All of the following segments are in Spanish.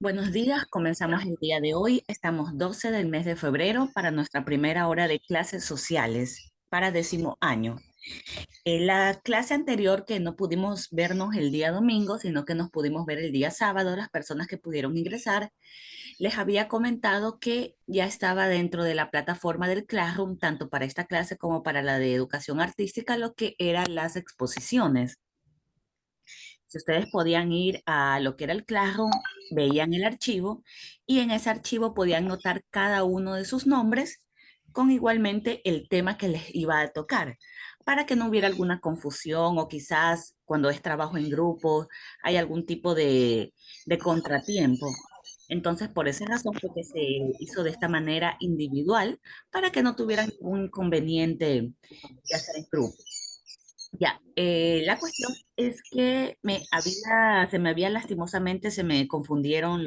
Buenos días, comenzamos el día de hoy. Estamos 12 del mes de febrero para nuestra primera hora de clases sociales para 10º año. En la clase anterior que no pudimos vernos el día domingo, sino que nos pudimos ver el día sábado, las personas que pudieron ingresar, les había comentado que ya estaba dentro de la plataforma del Classroom, tanto para esta clase como para la de educación artística, lo que eran las exposiciones. Si ustedes podían ir a lo que era el Classroom, veían el archivo y en ese archivo podían notar cada uno de sus nombres con igualmente el tema que les iba a tocar, para que no hubiera alguna confusión o quizás cuando es trabajo en grupo hay algún tipo de contratiempo. Entonces, por esa razón fue que se hizo de esta manera individual para que no tuvieran ningún inconveniente de hacer en grupo. Ya, la cuestión es que se me había lastimosamente, se me confundieron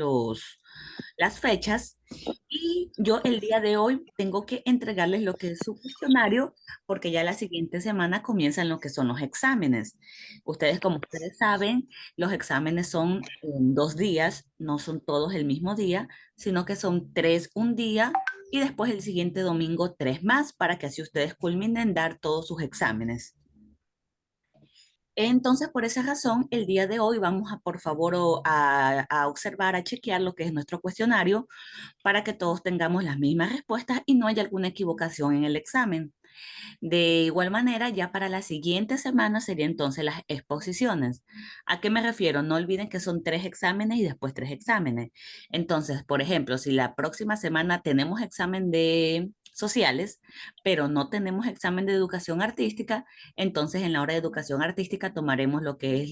las fechas y yo el día de hoy tengo que entregarles lo que es su cuestionario porque ya la siguiente semana comienzan lo que son los exámenes. Como ustedes saben, los exámenes son en 2 días, no son todos el mismo día, sino que son tres un día y después el siguiente domingo tres más para que así ustedes culminen dar todos sus exámenes. Entonces, por esa razón, el día de hoy vamos a, por favor, a observar, a chequear lo que es nuestro cuestionario para que todos tengamos las mismas respuestas y no haya alguna equivocación en el examen. De igual manera, ya para la siguiente semana serían entonces las exposiciones. ¿A qué me refiero? No olviden que son 3 exámenes y después 3 exámenes. Entonces, por ejemplo, si la próxima semana tenemos examen de sociales, pero no tenemos examen de educación artística, entonces en la hora de educación artística tomaremos lo que es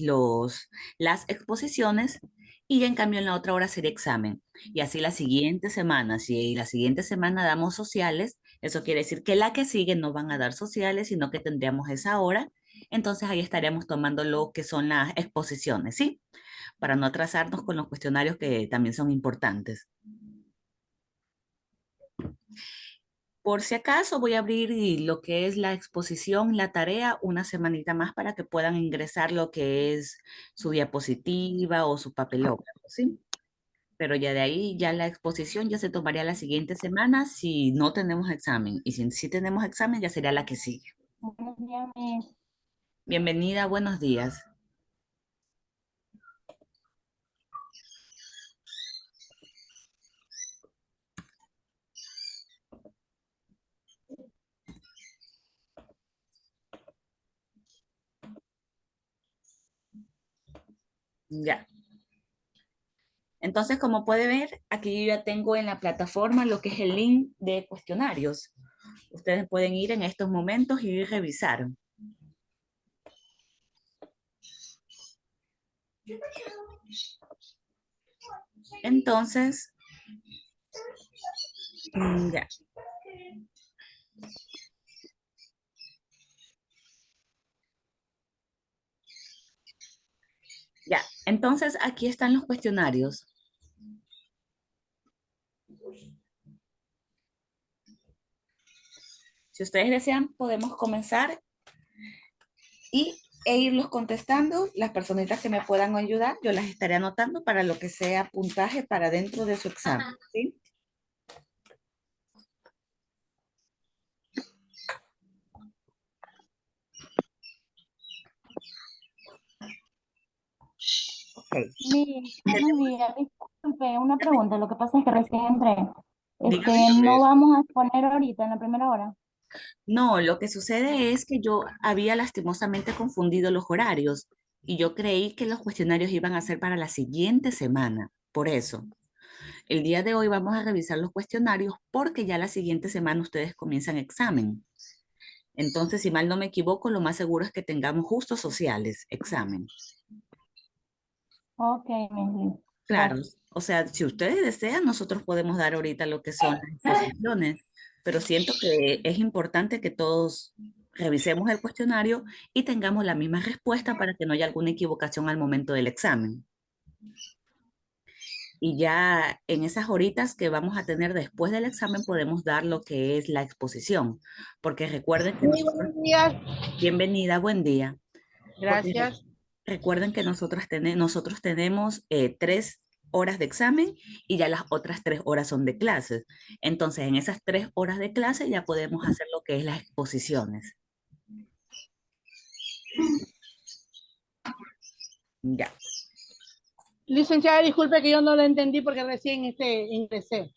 las exposiciones y en cambio en la otra hora sería examen. Y así la siguiente semana, si la siguiente semana damos sociales, eso quiere decir que la que sigue no van a dar sociales, sino que tendríamos esa hora. Entonces ahí estaríamos tomando lo que son las exposiciones, ¿sí? Para no atrasarnos con los cuestionarios que también son importantes. Por si acaso voy a abrir lo que es la exposición, la tarea, una semanita más para que puedan ingresar lo que es su diapositiva o su papelógrafo, ¿sí? Pero ya de ahí, ya la exposición ya se tomaría la siguiente semana si no tenemos examen. Y si sí tenemos examen, ya sería la que sigue. Buenos días, Miss. Bienvenida, buenos días. Ya. Entonces, como puede ver, aquí yo ya tengo en la plataforma lo que es el link de cuestionarios. Ustedes pueden ir en estos momentos y revisar. Entonces, ya, ya. Entonces, aquí están los cuestionarios. Si ustedes desean, podemos comenzar e irlos contestando. Las personitas que me puedan ayudar, yo las estaré anotando para lo que sea puntaje para dentro de su examen, ¿sí? Ok. Miss, buenos Tenemos- días. Disculpe, una pregunta. Lo que pasa es que recién entré. Dígame. No vamos a exponer ahorita en la primera hora. No, lo que sucede es que yo había lastimosamente confundido los horarios y yo creí que los cuestionarios iban a ser para la siguiente semana. Por eso, el día de hoy vamos a revisar los cuestionarios porque ya la siguiente semana ustedes comienzan examen. Entonces, si mal no me equivoco, lo más seguro es que tengamos justos sociales, examen. Ok, Miss. Claro, Gracias. o sea, si ustedes desean, nosotros podemos dar ahorita lo que son las exposiciones, pero siento que es importante que todos revisemos el cuestionario y tengamos la misma respuesta para que no haya alguna equivocación al momento del examen. Y ya en esas horitas que vamos a tener después del examen podemos dar lo que es la exposición, porque recuerden que Muy nosotros, buenos días, bienvenida, buen día, porque gracias. recuerden que nosotros tenemos horas de examen y ya las otras 3 horas son de clases. Entonces, en esas 3 horas de clase ya podemos hacer lo que es las exposiciones. Ya. Licenciada, disculpe que yo no lo entendí porque recién ingresé.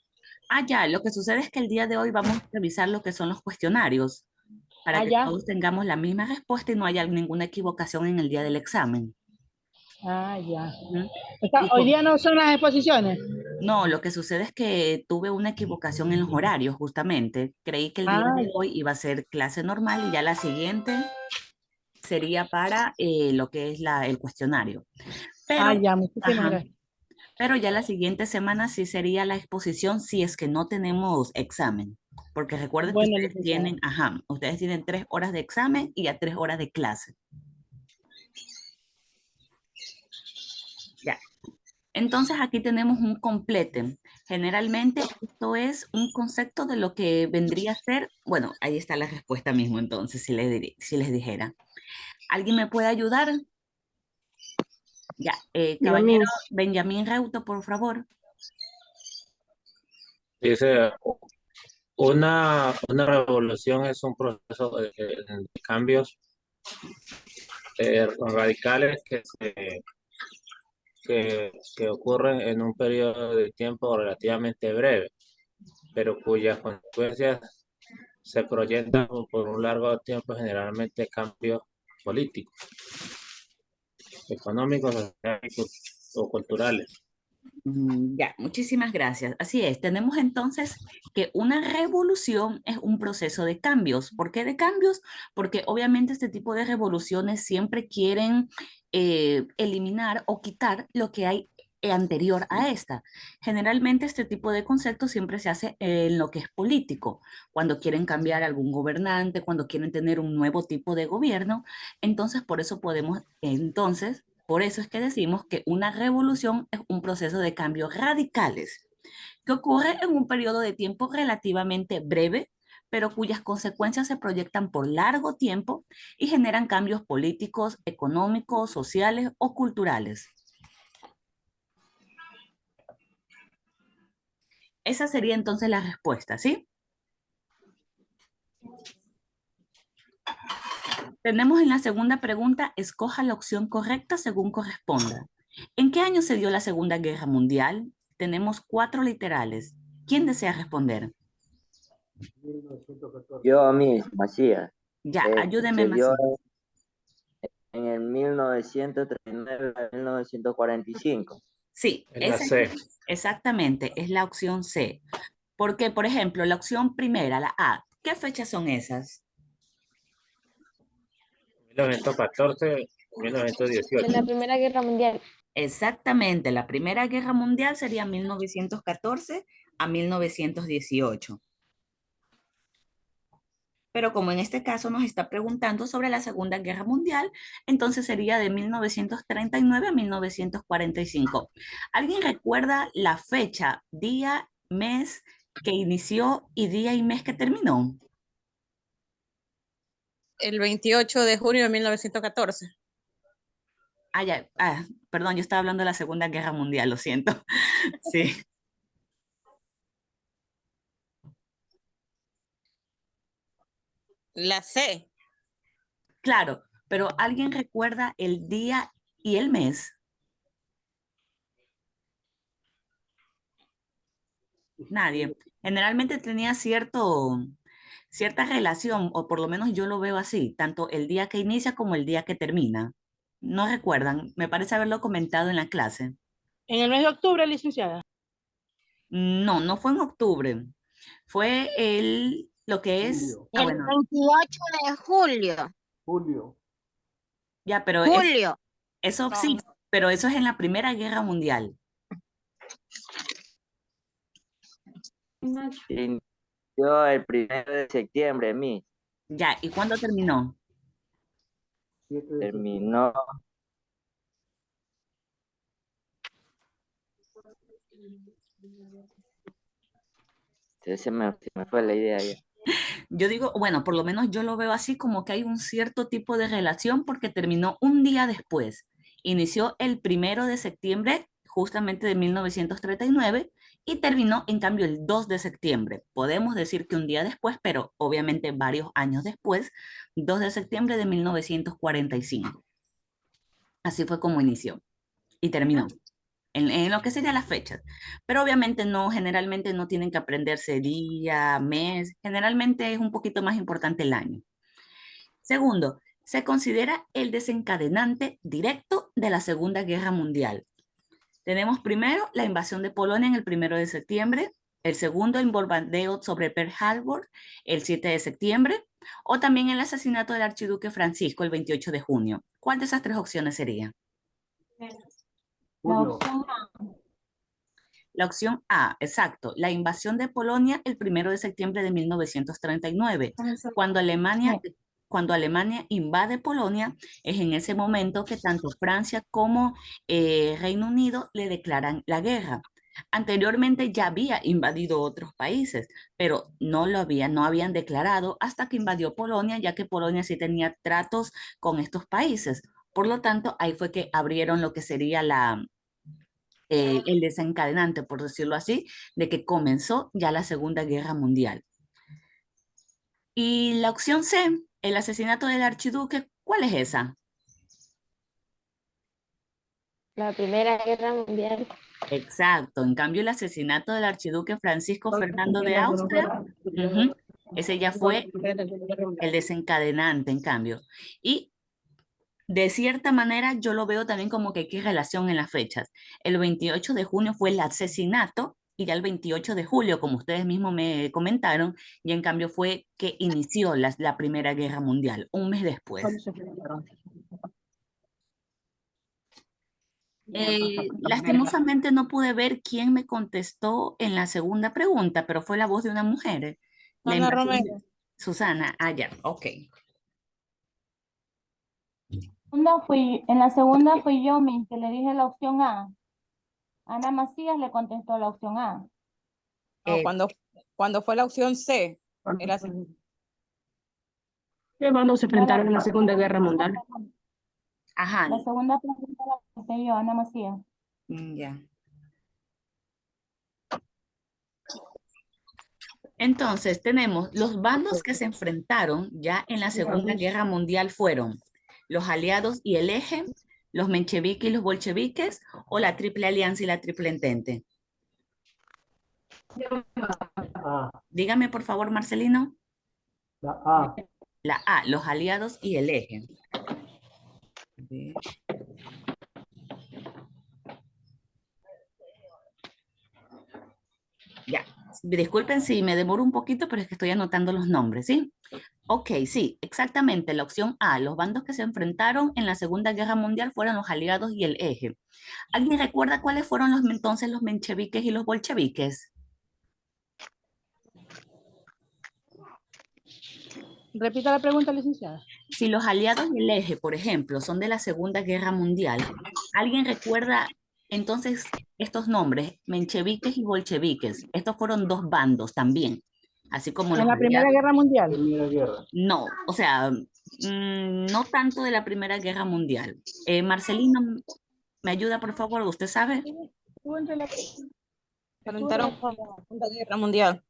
Ah, ya, lo que sucede es que el día de hoy vamos a revisar lo que son los cuestionarios para Ah, que ya. todos tengamos la misma respuesta y no haya ninguna equivocación en el día del examen. Ah, ya. Ujú. Hoy día no son las exposiciones. No, lo que sucede es que tuve una equivocación en los horarios, justamente. Creí que el día Ah, de hoy iba a ser clase normal y ya la siguiente sería para lo que es el cuestionario. Pero, ya, muchísimas ajá, gracias. pero ya la siguiente semana sí sería la exposición si es que no tenemos examen. Porque recuerden que Bueno, ustedes licenciada. tienen, ajá, ustedes tienen 3 horas de examen y ya 3 horas de clase. Ya. Entonces aquí tenemos un complete. Generalmente esto es un concepto de lo que vendría a ser, bueno, ahí está la respuesta mismo entonces, si les dijera. ¿Alguien me puede ayudar? Ya, Yo, caballero Miss, Benjamín Reuto, por favor. Dice, una revolución es un proceso de cambios radicales que ocurren en un periodo de tiempo relativamente breve, pero cuyas consecuencias se proyectan por un largo tiempo, generalmente cambios políticos, económicos, sociales o culturales. Ya, muchísimas gracias. Así es, tenemos entonces que una revolución es un proceso de cambios. ¿Por qué de cambios? Porque obviamente este tipo de revoluciones siempre quieren eliminar o quitar lo que hay anterior a esta. Generalmente este tipo de conceptos siempre se hace en lo que es político, cuando quieren cambiar algún gobernante, cuando quieren tener un nuevo tipo de gobierno. Entonces, por eso podemos, entonces, por eso es que decimos que una revolución es un proceso de cambios radicales que ocurre en un periodo de tiempo relativamente breve, pero cuyas consecuencias se proyectan por largo tiempo y generan cambios políticos, económicos, sociales o culturales. Esa sería entonces la respuesta, ¿sí? Tenemos en la segunda pregunta, escoja la opción correcta según corresponda. ¿En qué año se dio la Segunda Guerra Mundial? Tenemos 4 literales. ¿Quién desea responder? yo, Miss Macías, Ya, ayúdeme se más. dio en el 1939 a 1945. Sí, Es la esa C, exactamente es la opción C. Porque, por ejemplo, la opción primera, la A, ¿qué fechas son esas? 1914, En la 1918. Primera Guerra Mundial. Exactamente, la Primera Guerra Mundial sería 1914 a 1918. Pero como en este caso nos está preguntando sobre la Segunda Guerra Mundial, entonces sería de 1939 a 1945. ¿Alguien recuerda la fecha, día, mes que inició y día y mes que terminó? El 28 de junio de 1914. Ah, ya, perdón, yo estaba hablando de la Segunda Guerra Mundial, lo siento. Sí, La C. claro, pero ¿alguien recuerda el día y el mes? Nadie. Generalmente tenía cierta relación, o por lo menos yo lo veo así, tanto el día que inicia como el día que termina. ¿No recuerdan? Me parece haberlo comentado en la clase. En el mes de octubre, licenciada. No, no fue en octubre. Fue lo que es, El bueno, 28 de julio. ya, pero Julio. eso sí, No. pero eso es en la Primera Guerra Mundial. Se inició el 1 de septiembre, Miss. Ya, ¿y cuándo terminó? Terminó, se me fue la idea ya. Yo digo, bueno, por lo menos yo lo veo así como que hay un cierto tipo de relación porque terminó un día después. Inició el 1 de septiembre justamente de 1939 y terminó en cambio el 2 de septiembre. Podemos decir que un día después, pero obviamente varios años después, 2 de septiembre de 1945. Así fue como inició y terminó. En lo que serían las fechas. Pero obviamente no, generalmente no tienen que aprenderse día, mes, generalmente es un poquito más importante el año. Segundo, se considera el desencadenante directo de la Segunda Guerra Mundial. Tenemos primero la invasión de Polonia en el 1 de septiembre, el segundo el bombardeo sobre Pearl Harbor el 7 de septiembre, o también el asesinato del archiduque Francisco el 28 de junio. ¿Cuál de esas tres opciones sería? La opción A. La opción A, exacto, la invasión de Polonia el 1 de septiembre de 1939. Cuando Alemania, Sí. cuando Alemania invade Polonia, es en ese momento que tanto Francia como Reino Unido le declaran la guerra. Anteriormente ya había invadido otros países, pero no habían declarado hasta que invadió Polonia, ya que Polonia sí tenía tratos con estos países. Por lo tanto, ahí fue que abrieron lo que sería el desencadenante, por decirlo así, de que comenzó ya la Segunda Guerra Mundial. Y la opción C, el asesinato del archiduque, ¿cuál es esa? La Primera Guerra Mundial. Exacto, en cambio el asesinato del archiduque Francisco Fernando de Austria, ese ya fue el desencadenante, en cambio. Y de cierta manera yo lo veo también como que hay relación en las fechas. El 28 de junio fue el asesinato y ya el 28 de julio, como ustedes mismos me comentaron, y en cambio fue que inició la Primera Guerra Mundial, un mes después. Lastimosamente no pude ver quién me contestó en la segunda pregunta, pero fue la voz de una mujer. La Ana invasión de- Romero. Susana, ya, ok. En la segunda fui yo, Miss, que le dije la opción A. Ana Macías le contestó la opción A. No, Eh, cuando fue la opción C, era Cuando se enfrentaron en la Segunda Guerra Mundial. Ajá, La segunda pregunta la contesté yo, Ana Macías. ya. Entonces, tenemos los bandos que se enfrentaron ya en la Segunda Guerra Mundial fueron los aliados y el eje, los mencheviques y los bolcheviques, o la Triple Alianza y la Triple Entente. Dígame, por favor, Marcelino. La A. La A, los aliados y el eje. Ya, disculpen si me demoro un poquito, pero es que estoy anotando los nombres, ¿sí? Ok, sí, exactamente. La opción A, los bandos que se enfrentaron en la Segunda Guerra Mundial fueron los aliados y el eje. ¿Alguien recuerda cuáles fueron entonces los mencheviques y los bolcheviques? Repita la pregunta, licenciada. Si los aliados y el eje, por ejemplo, son de la Segunda Guerra Mundial, ¿alguien recuerda entonces estos nombres, mencheviques y bolcheviques? Estos fueron dos bandos también, así como En los la Primera aliados. Guerra Mundial. Primera Guerra. No, o sea, no tanto de la Primera Guerra Mundial. Marcelino, ¿me ayuda, por favor? ¿Usted sabe? enfrentaron con la Segunda Guerra Mundial.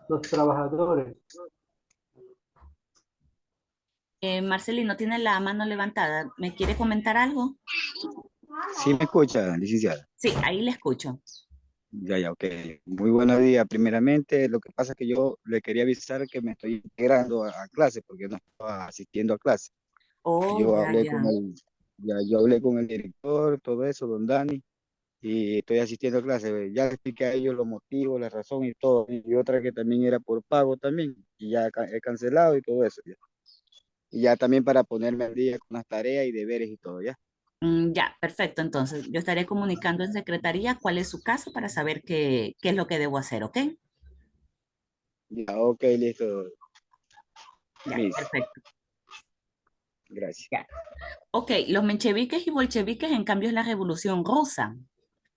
Los trabajadores. Marcelino, tiene la mano levantada. ¿Me quiere comentar algo? Sí me escucha, licenciada. Sí, ahí le escucho. Ya, ok. Muy buenos días. Primeramente, lo que pasa es que yo le quería avisar que me estoy integrando a clase porque no estaba asistiendo a clase. Oh, Yo ya, hablé ya. con yo hablé con el director, todo eso, don Dani, y estoy asistiendo a clase. Ya le expliqué a ellos los motivos, la razón y todo. Y otra que también era por pago también, y ya he cancelado y todo eso. Ya. Y ya también para ponerme al día con las tareas y deberes y todo, ya. Ya, perfecto. Entonces, yo estaré comunicando en secretaría cuál es su caso para saber qué es lo que debo hacer, ¿ok? Ya, ok, listo. Ya, Miss, perfecto. gracias. Ya. Ok, los mencheviques y bolcheviques, en cambio, es la Revolución Rusa.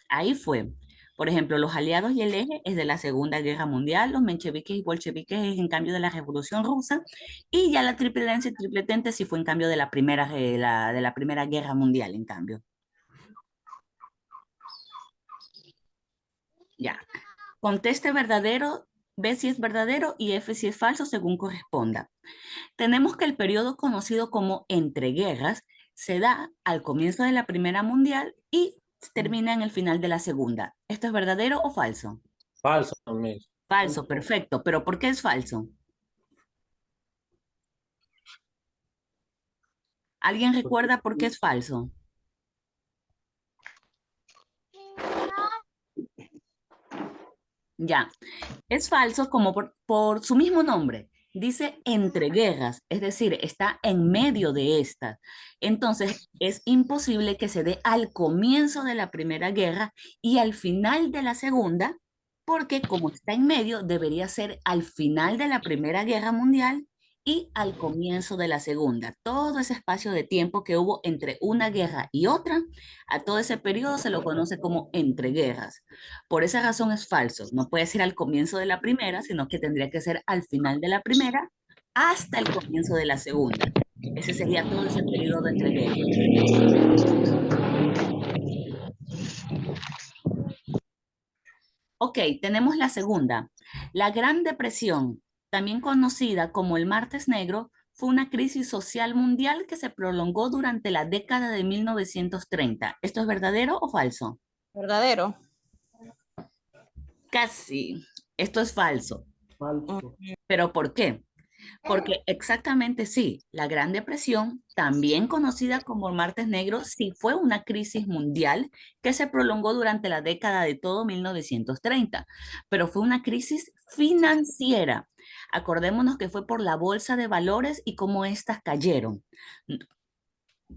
Ahí fue. Por ejemplo, los aliados y el eje es de la Segunda Guerra Mundial, los mencheviques y bolcheviques es en cambio de la Revolución Rusa, y ya la Triple Alianza y Triple Entente sí fue en cambio de la Primera Guerra Mundial, en cambio. Ya. Conteste verdadero, B si es verdadero y F si es falso según corresponda. Tenemos que el periodo conocido como entreguerras se da al comienzo de la Primera Mundial y termina en el final de la Segunda. ¿Esto es verdadero o falso? Falso, Miss. Falso, perfecto. ¿Pero por qué es falso? ¿Alguien recuerda por qué es falso? Ya, es falso como por su mismo nombre. Dice entre guerras, es decir, está en medio de estas. Entonces, es imposible que se dé al comienzo de la Primera Guerra y al final de la Segunda, porque como está en medio, debería ser al final de la Primera Guerra Mundial y al comienzo de la Segunda. Todo ese espacio de tiempo que hubo entre una guerra y otra, a todo ese periodo se lo conoce como entreguerras. Por esa razón es falso. No puede ser al comienzo de la primera, sino que tendría que ser al final de la primera hasta el comienzo de la segunda. Ese sería todo ese periodo de entreguerras. Ok, tenemos la segunda. La Gran Depresión, también conocida como el Martes Negro, fue una crisis social mundial que se prolongó durante la década de 1930. ¿Esto es verdadero o falso? Verdadero. Casi. Esto es falso. Falso. ¿Pero por qué? Porque exactamente sí, la Gran Depresión, también conocida como el Martes Negro, sí fue una crisis mundial que se prolongó durante la década de todo 1930, pero fue una crisis financiera. Acordémonos que fue por la bolsa de valores y cómo éstas cayeron.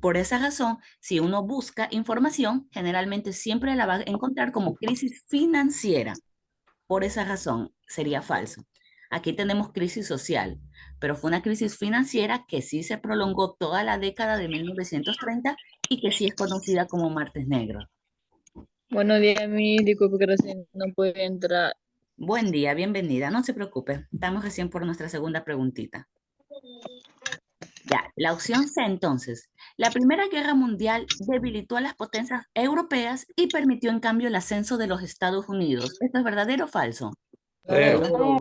Por esa razón, si uno busca información, generalmente siempre la va a encontrar como crisis financiera. Por esa razón, sería falso. Aquí tenemos crisis social, pero fue una crisis financiera que sí se prolongó toda la década de 1930 y que sí es conocida como Martes Negro. Buenos días, mi disculpe que recién no pude entrar. Buen día, bienvenida. No se preocupe, estamos recién por nuestra segunda preguntita. Ya, la opción C entonces. La Primera Guerra Mundial debilitó a las potencias europeas y permitió en cambio el ascenso de los Estados Unidos. ¿Esto es verdadero o falso? Verdadero.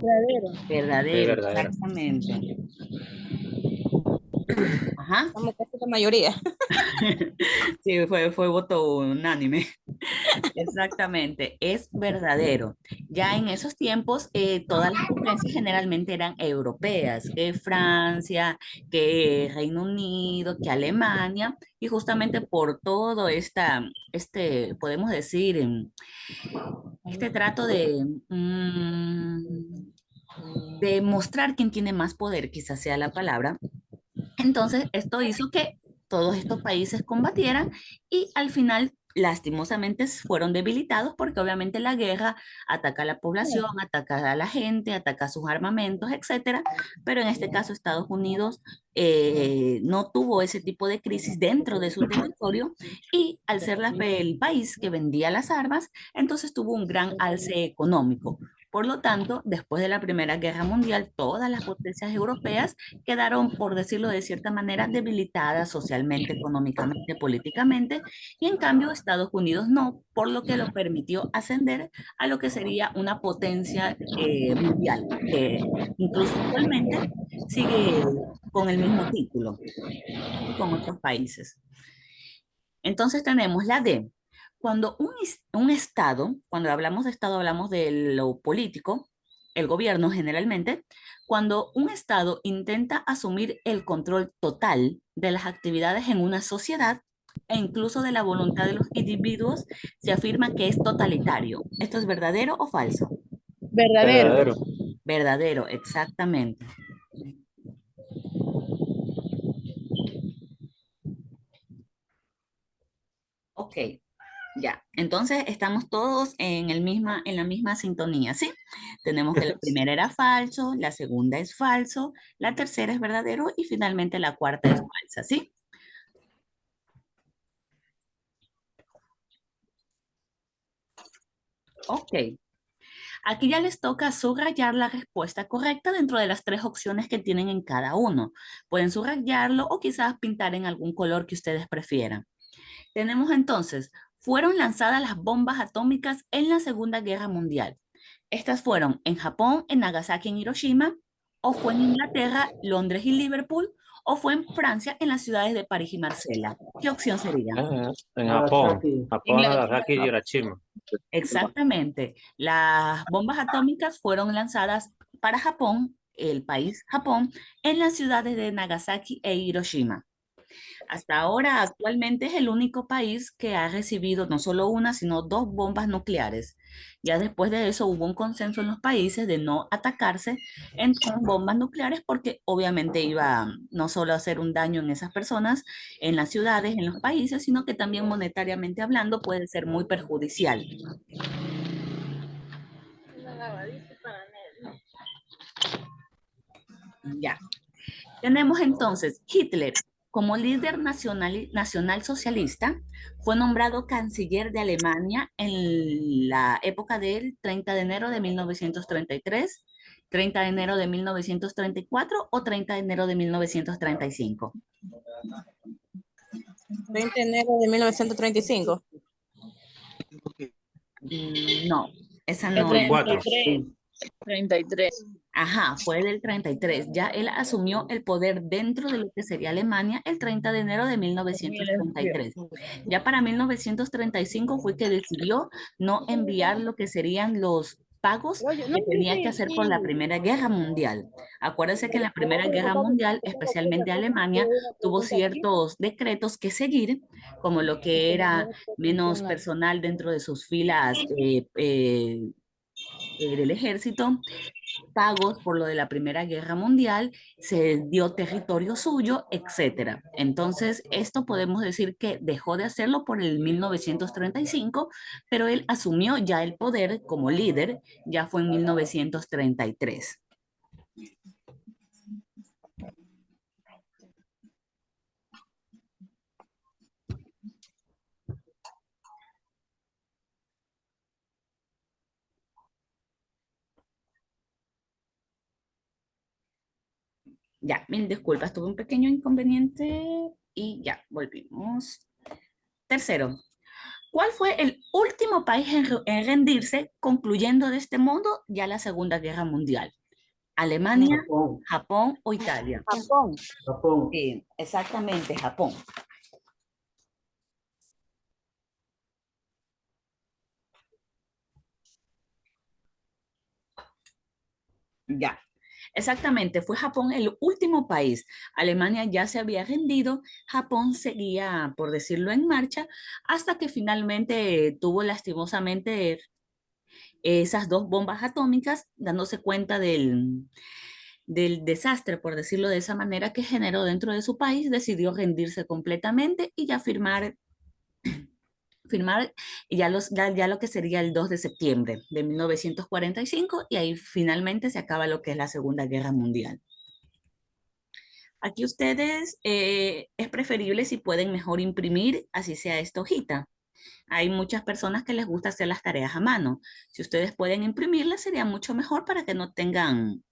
Verdadero, Verdadero. exactamente. Ajá. Somos casi la mayoría. Sí, fue voto unánime. Exactamente, es verdadero. Ya en esos tiempos, todas las potencias generalmente eran europeas, que Francia, que Reino Unido, que Alemania, y justamente por todo podemos decir, este trato de mostrar quién tiene más poder, quizás sea la palabra. Entonces, esto hizo que todos estos países combatieran y al final, lastimosamente, fueron debilitados porque obviamente la guerra ataca a la población, ataca a la gente, ataca sus armamentos, etcétera. Pero en este caso, Estados Unidos no tuvo ese tipo de crisis dentro de su territorio y al ser el país que vendía las armas, entonces tuvo un gran alce económico. Por lo tanto, después de la Primera Guerra Mundial, todas las potencias europeas quedaron, por decirlo de cierta manera, debilitadas socialmente, económicamente, políticamente, y en cambio Estados Unidos no, por lo que lo permitió ascender a lo que sería una potencia mundial, que incluso actualmente sigue con el mismo título y con otros países. Entonces tenemos la D. Cuando un Estado, cuando hablamos de Estado, hablamos de lo político, el gobierno generalmente, cuando un Estado intenta asumir el control total de las actividades en una sociedad e incluso de la voluntad de los individuos, se afirma que es totalitario. ¿Esto es verdadero o falso? Verdadero. Verdadero. Verdadero, exactamente. Ok. Ya, entonces estamos todos en la misma sintonía, ¿sí? Tenemos que la primera era falso, la segunda es falso, la tercera es verdadero y finalmente la cuarta es falsa, ¿sí? Ok. Aquí ya les toca subrayar la respuesta correcta dentro de las 3 opciones que tienen en cada uno. Pueden subrayarlo o quizás pintar en algún color que ustedes prefieran. Tenemos entonces fueron lanzadas las bombas atómicas en la Segunda Guerra Mundial? Estas fueron en Japón, en Nagasaki, en Hiroshima, o fue en Inglaterra, Londres y Liverpool, o fue en Francia, en las ciudades de París y Marsella. ¿Qué opción sería? En Japón, Nagasaki. Nagasaki y Hiroshima. Exactamente. Las bombas atómicas fueron lanzadas para Japón, el país Japón, en las ciudades de Nagasaki e Hiroshima. Hasta ahora, actualmente es el único país que ha recibido no solo una, sino dos bombas nucleares. Ya después de eso hubo un consenso en los países de no atacarse con bombas nucleares porque obviamente iba no solo a hacer un daño en esas personas, en las ciudades, en los países, sino que también monetariamente hablando puede ser muy perjudicial. Ya. Tenemos entonces Hitler como líder nacional socialista, fue nombrado canciller de Alemania en la época del 30 de enero de 1933, 30 de enero de 1934 o 30 de enero de 1935. 20 de enero de 1935. No, esa El no. 33. 33. Ajá, fue del 33. Ya él asumió el poder dentro de lo que sería Alemania el 30 de enero de 1933. Ya para 1935 fue que decidió no enviar lo que serían los pagos que tenía que hacer por la Primera Guerra Mundial. Acuérdense que en la Primera Guerra Mundial, especialmente Alemania, tuvo ciertos decretos que seguir, como lo que era menos personal dentro de sus filas del ejército, pagos por lo de la Primera Guerra Mundial, se dio territorio suyo, etcétera. Entonces, esto podemos decir que dejó de hacerlo por el 1935, pero él asumió ya el poder como líder, ya fue en 1933. Ya, mil disculpas, tuve un pequeño inconveniente y ya, volvimos. Tercero, ¿cuál fue el último país en rendirse, concluyendo de este modo ya la Segunda Guerra Mundial? ¿Alemania, Japón. Japón o Italia? Japón. Japón. Sí, exactamente, Japón. Ya, exactamente, fue Japón el último país. Alemania ya se había rendido, Japón seguía, por decirlo, en marcha, hasta que finalmente tuvo lastimosamente esas dos bombas atómicas, dándose cuenta del desastre, por decirlo de esa manera, que generó dentro de su país, decidió rendirse completamente y ya firmar ya lo que sería el 2 de septiembre de 1945 y ahí finalmente se acaba lo que es la Segunda Guerra Mundial. Aquí ustedes es preferible si pueden mejor imprimir, así sea esta hojita. Hay muchas personas que les gusta hacer las tareas a mano. Si ustedes pueden imprimirlas, sería mucho mejor para que no tengan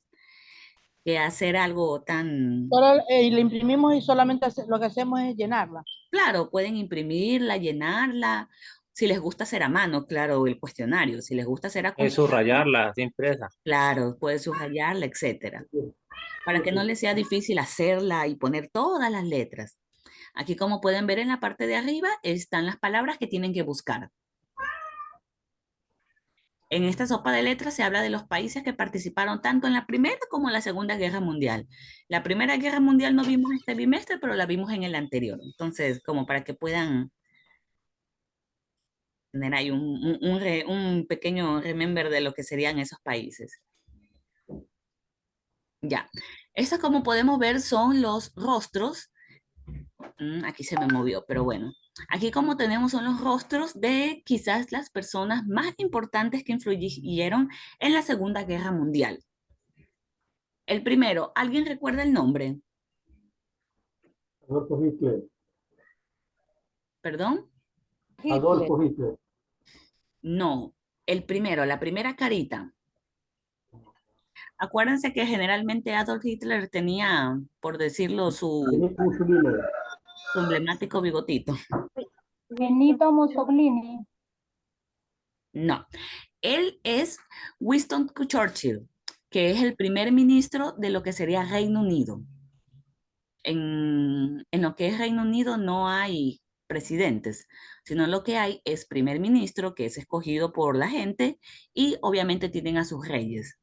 que hacer algo tan... Solo, la imprimimos y solamente lo que hacemos es llenarla. Claro, pueden imprimirla, llenarla. Si les gusta hacer a mano, claro, el cuestionario. Si les gusta hacer a Es computadora, subrayarla, impresa. claro, puede subrayarla, etcétera. Para que no les sea difícil hacerla y poner todas las letras. Aquí, como pueden ver en la parte de arriba, están las palabras que tienen que buscar. En esta sopa de letras se habla de los países que participaron tanto en la Primera como en la Segunda Guerra Mundial. La Primera Guerra Mundial no vimos este bimestre, pero la vimos en el anterior. Entonces, como para que puedan tener ahí un pequeño remember de lo que serían esos países. Ya. Estas, como podemos ver, son los rostros. Aquí se me movió, pero bueno. Aquí, como tenemos, son los rostros de quizás las personas más importantes que influyeron en la Segunda Guerra Mundial. El primero, ¿alguien recuerda el nombre? Adolfo Hitler. ¿Perdón? Adolfo Hitler. No, el primero, la primera carita. Acuérdense que generalmente Adolf Hitler tenía, por decirlo, su Benito Mussolini. emblemático bigotito. Benito Mussolini. No, él es Winston Churchill, que es el primer ministro de lo que sería Reino Unido. En lo que es Reino Unido no hay presidentes, sino lo que hay es primer ministro que es escogido por la gente y obviamente tienen a sus reyes.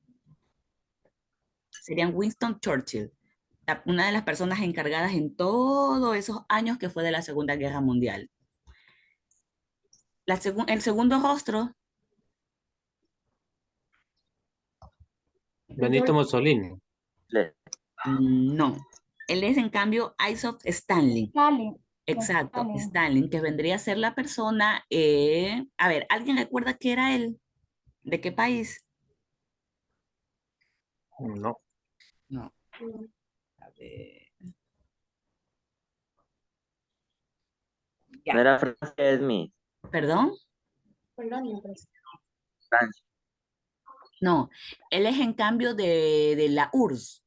Serían Winston Churchill, una de las personas encargadas en todos esos años que fue de la Segunda Guerra Mundial. El segundo rostro, Benito Mussolini. no. Él es en cambio Isaac Stanley. Stalin. Exacto, Stalin. Stalin, que vendría a ser la persona, a ver, ¿alguien recuerda qué era él? ¿De qué país? No. No. A ver. Ya. No era Francia Smith. ¿Perdón? Francia. No, él es en cambio de la URSS.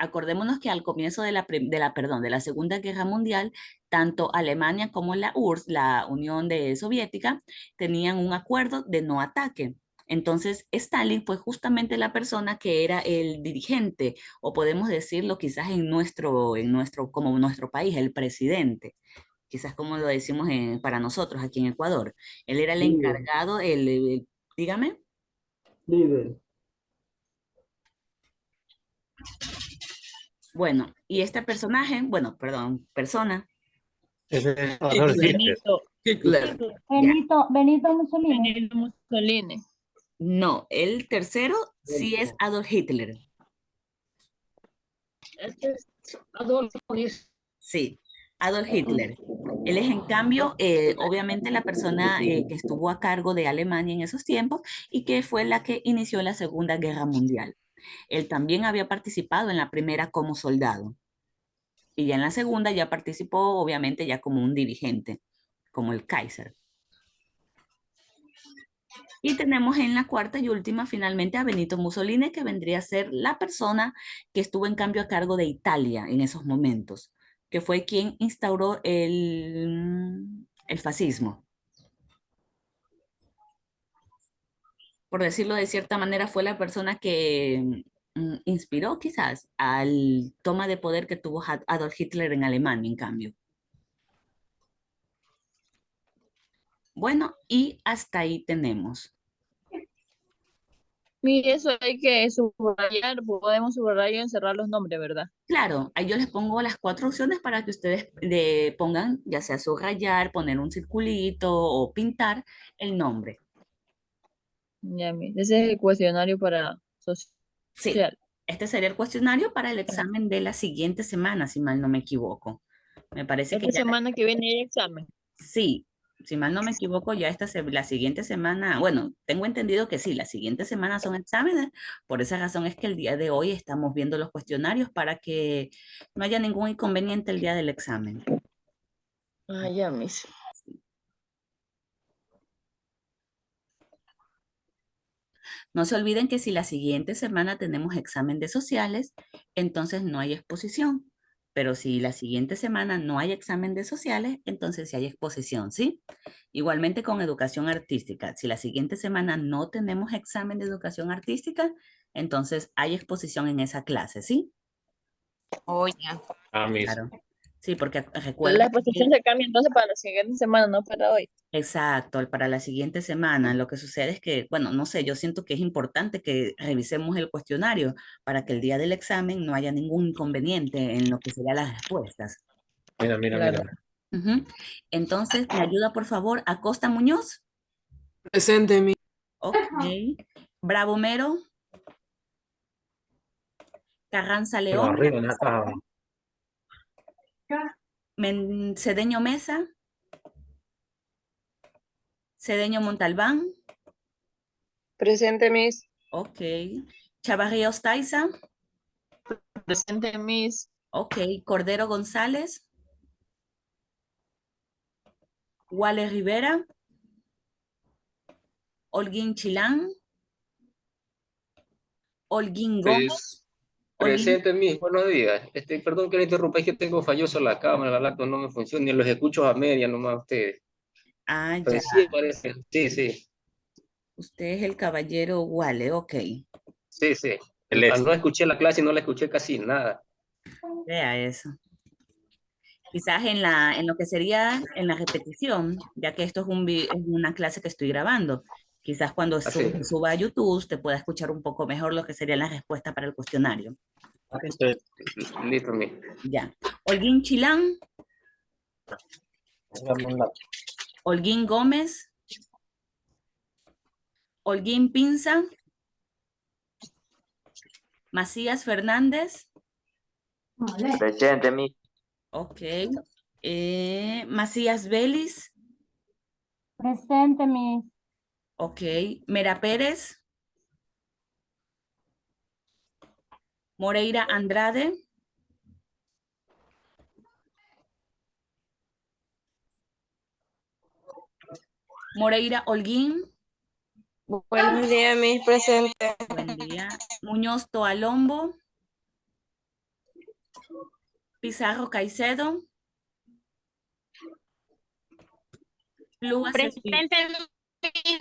Acordémonos que al comienzo de la Segunda Guerra Mundial, tanto Alemania como la URSS, la Unión Soviética, tenían un acuerdo de no ataque. Entonces, Stalin fue justamente la persona que era el dirigente, o podemos decirlo quizás como nuestro país, el presidente, quizás como lo decimos para nosotros aquí en Ecuador. Él era el Líder. encargado, dígame. Líder. Bueno, y este personaje, persona, Ese es Adolf Hitler. Hitler. Benito Mussolini. Benito Mussolini. No, el tercero sí es Adolf Hitler. Este es Adolfo. Sí, Adolf Hitler. Él es, en cambio, obviamente la persona que estuvo a cargo de Alemania en esos tiempos y que fue la que inició la Segunda Guerra Mundial. Él también había participado en la primera como soldado. Y ya en la segunda ya participó, obviamente, ya como un dirigente, como el Kaiser. Y tenemos en la cuarta y última, finalmente, a Benito Mussolini, que vendría a ser la persona que estuvo en cambio a cargo de Italia en esos momentos, que fue quien instauró el fascismo. Por decirlo de cierta manera, fue la persona que inspiró quizás al toma de poder que tuvo Adolf Hitler en Alemania, en cambio. Bueno, y hasta ahí tenemos. Mire, eso hay que subrayar, podemos subrayar y encerrar los nombres, ¿verdad? Claro, ahí yo les pongo las 4 opciones para que ustedes le pongan, ya sea subrayar, poner un circulito o pintar el nombre. Ya, mire, ese es el cuestionario para Sí, social. este sería el cuestionario para el examen de la siguiente semana, si mal no me equivoco. Me parece que Esta ya, semana que viene hay examen. sí, si mal no me equivoco, ya la siguiente semana, bueno, tengo entendido que sí, la siguiente semana son exámenes. Por esa razón es que el día de hoy estamos viendo los cuestionarios para que no haya ningún inconveniente el día del examen. Ah, ya, mis. No se olviden que si la siguiente semana tenemos examen de sociales, entonces no hay exposición. Pero si la siguiente semana no hay examen de sociales, entonces sí hay exposición, ¿sí? Igualmente con educación artística. Si la siguiente semana no tenemos examen de educación artística, entonces hay exposición en esa clase, ¿sí? Oye, Ah, mis. Claro. Sí, porque La recuerda exposición que... se cambia entonces para la siguiente semana, no para hoy. Exacto, para la siguiente semana. Lo que sucede es que, bueno, no sé, yo siento que es importante que revisemos el cuestionario para que el día del examen no haya ningún inconveniente en lo que serían las respuestas. Mira. Claro. Ujú. Entonces, ¿me ayuda por favor Acosta Muñoz? Presente, mi. Ok. Bravo Mero. Carranza Pero León. arriba en la caja. Cedeño Mesa. Cedeño Montalbán. Presente, Miss. Ok. Chavarría Ostaiza. Presente, mis. Ok. Cordero González. Wale Rivera. Holguín Chilán. Holguín Gómez. Holguín, Presente, mis, buenos días. Perdón que le interrumpa, es que tengo falloso la cámara, la laptop no me funciona, y los escucho a media nomás ustedes. Ah, ya. Pues sí, parece. Sí, sí. Usted es el caballero Wale, ok. Sí, sí. No escuché la clase y no la escuché casi nada. Vea eso. Quizás en lo que sería en la repetición, ya que esto es una clase que estoy grabando. Quizás cuando Así. suba a YouTube, usted pueda escuchar un poco mejor lo que sería la respuesta para el cuestionario. Listo, mi. Ya. Holguín Chilán, Holguín Gómez, Holguín Pinza, Macías Fernández, Presente, Miss. ok. Macías Vélez, Presente, Miss. ok. Mera Pérez, Moreira Andrade, Moreira Holguín, Buenos días, mis presentes. buen día. Muñoz Toalombo, Pizarro Caicedo, Luas Presente, Miss.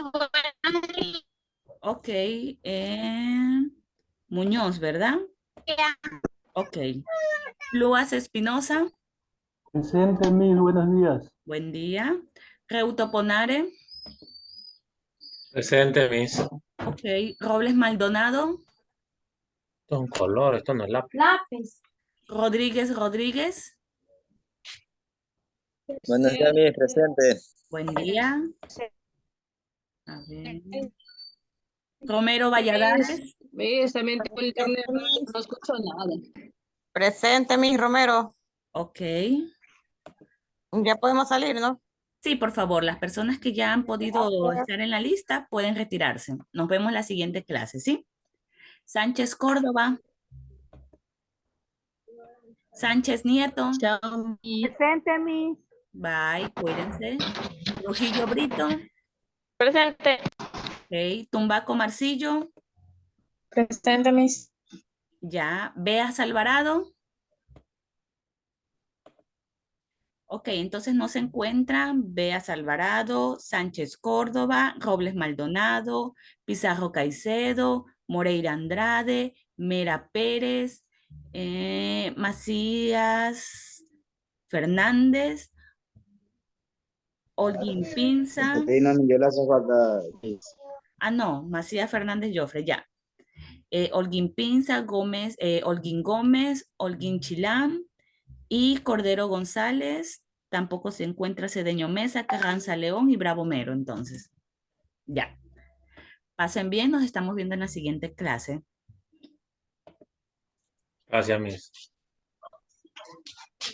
Buenos días. ok. Muñoz, ¿verdad? Ok. Luas Espinosa, Presente, Miss, buenos días. buen día. Reuto Ponare, Presente, Miss. ok. Robles Maldonado, Esto es un color, esto no es lápiz. Lápiz. Rodríguez Rodríguez, Buenos días, Miss. Presente. buen día. A ver. Romero Valladares, ¿Ves? También tengo el internet, no escucho nada. Presente, mis Romero. ok. Ya podemos salir, ¿no? Sí, por favor, las personas que ya han podido estar en la lista pueden retirarse. Nos vemos en la siguiente clase, ¿sí? Sánchez Córdoba, Sánchez Nieto, Chao, Miss. Presente, Miss. bye, cuídense. Trujillo Brito, Presente. ok. Tumbaco Marcillo, Presente, mis. ya. Beas Alvarado, ok, entonces no se encuentran Beas Alvarado, Sánchez Córdoba, Robles Maldonado, Pizarro Caicedo, Moreira Andrade, Mera Pérez, Macías Fernández, Holguín Pinza. Ahí no, yo le hace falta. Ah, no, Macías Fernández Jofre, ya. Holguín Pinza, Gómez, Holguín Gómez, Holguín Chilán y Cordero González. Tampoco se encuentra Cedeño Mesa, Carranza León y Bravo Mero, entonces. Ya. Pasen bien, nos estamos viendo en la siguiente clase. Gracias, Miss.